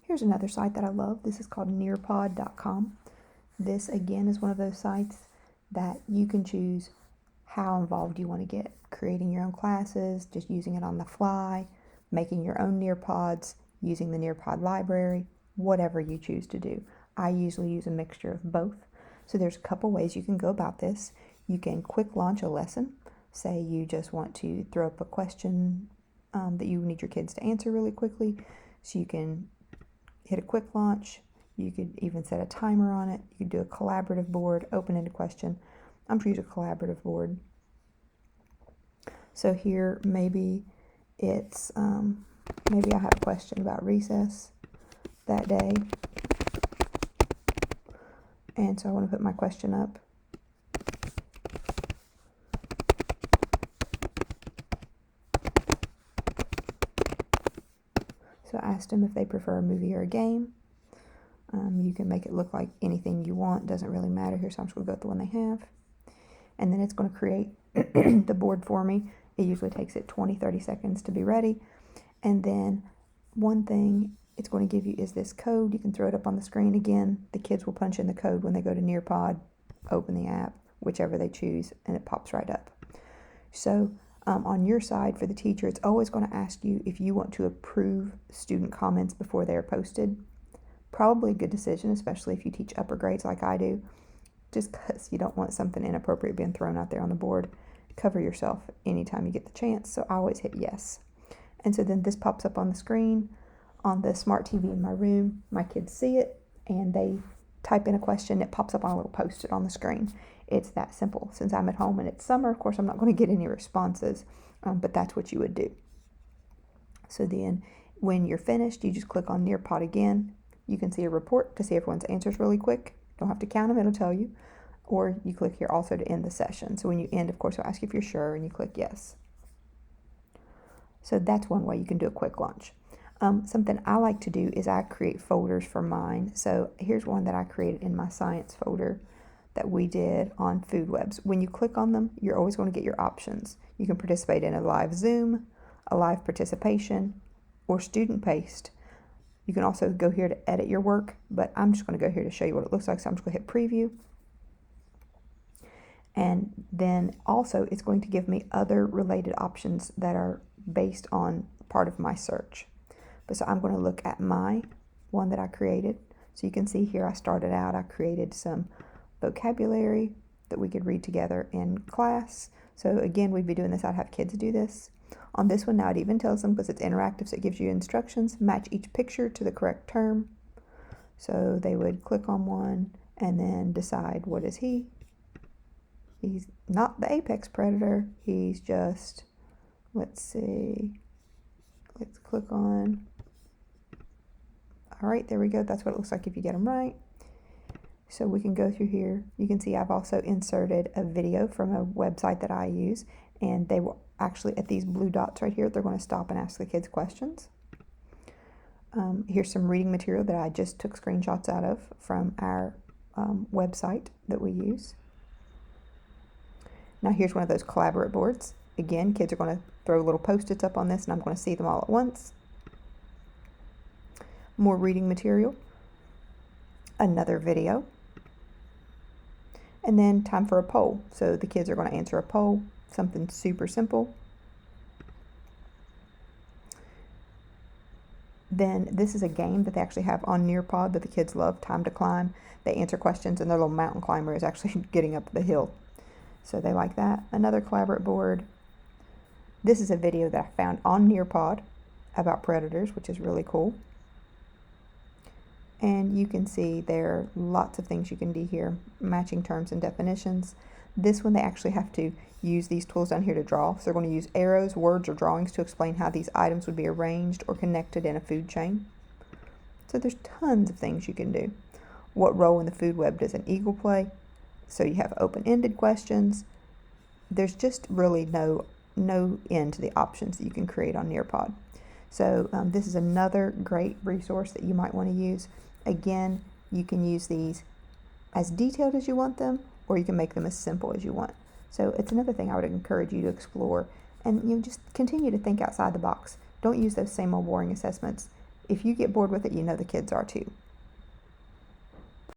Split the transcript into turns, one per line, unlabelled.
Here's another site that I love. This is called Nearpod.com. This, again, is one of those sites that you can choose how involved you want to get. Creating your own classes, just using it on the fly, making your own Nearpods, using the Nearpod library, whatever you choose to do. I usually use a mixture of both. So there's a couple ways you can go about this. You can quick launch a lesson. Say you just want to throw up a question that you need your kids to answer really quickly. So you can hit a quick launch. You could even set a timer on it. You could do a collaborative board, open-ended question. I'm going to use a collaborative board. So here, maybe it's, maybe I have a question about recess that day. And so I want to put my question up. So I asked them if they prefer a movie or a game. You can make it look like anything you want. Doesn't really matter here, so I'm just going to go with the one they have. And then it's going to create the board for me. It usually takes it 20-30 seconds to be ready. And then one thing it's going to give you is this code. You can throw it up on the screen again. The kids will punch in the code when they go to Nearpod, open the app, whichever they choose, and it pops right up. So on your side, for the teacher, it's always going to ask you if you want to approve student comments before they are posted. Probably a good decision, especially if you teach upper grades like I do, just because you don't want something inappropriate being thrown out there on the board. Cover yourself anytime you get the chance, so I always hit yes. And so then this pops up on the screen on the smart TV in my room. My kids see it, and they type in a question. It pops up on a little post-it on the screen. It's that simple. Since I'm at home and it's summer, of course, I'm not going to get any responses, but that's what you would do. So then when you're finished, you just click on Nearpod again. You can see a report to see everyone's answers really quick. Don't have to count them, it'll tell you. Or you click here also to end the session. So when you end, of course, it'll ask you if you're sure, and you click yes. So that's one way you can do a quick launch. Something I like to do is I create folders for mine. So here's one that I created in my science folder that we did on food webs. When you click on them, you're always going to get your options. You can participate in a live Zoom, a live participation, or student paced. You can also go here to edit your work, but I'm just going to go here to show you what it looks like. So I'm just going to hit preview. And then also it's going to give me other related options that are based on part of my search. But so I'm going to look at my one that I created. So you can see here I started out, I created some vocabulary that we could read together in class. So again, we'd be doing this, I'd have kids do this. On this one now it even tells them, because it's interactive, so it gives you instructions, match each picture to the correct term. So they would click on one and then decide, what is he? He's not the apex predator, he's just, let's see, let's click on, all right, there we go, that's what it looks like if you get them right. So we can go through here. You can see I've also inserted a video from a website that I use, and they will actually, at these blue dots right here, they're going to stop and ask the kids questions. Here's some reading material that I just took screenshots out of from our website that we use. Now here's one of those collaborate boards. Again, kids are going to throw little post-its up on this, and I'm going to see them all at once. More reading material. Another video. And then time for a poll. So the kids are going to answer a poll, something super simple. Then this is a game that they actually have on Nearpod that the kids love, Time to Climb. They answer questions, and their little mountain climber is actually getting up the hill. So they like that. Another collaborate board. This is a video that I found on Nearpod about predators, which is really cool. And you can see there are lots of things you can do here, matching terms and definitions. This one, they actually have to use these tools down here to draw. So they're going to use arrows, words, or drawings to explain how these items would be arranged or connected in a food chain. So there's tons of things you can do. What role in the food web does an eagle play? So you have open-ended questions. There's just really no end to the options that you can create on Nearpod. So this is another great resource that you might want to use. Again, you can use these as detailed as you want them, or you can make them as simple as you want. So it's another thing I would encourage you to explore, and just continue to think outside the box. Don't use those same old boring assessments. if you get bored with it, you know the kids are too.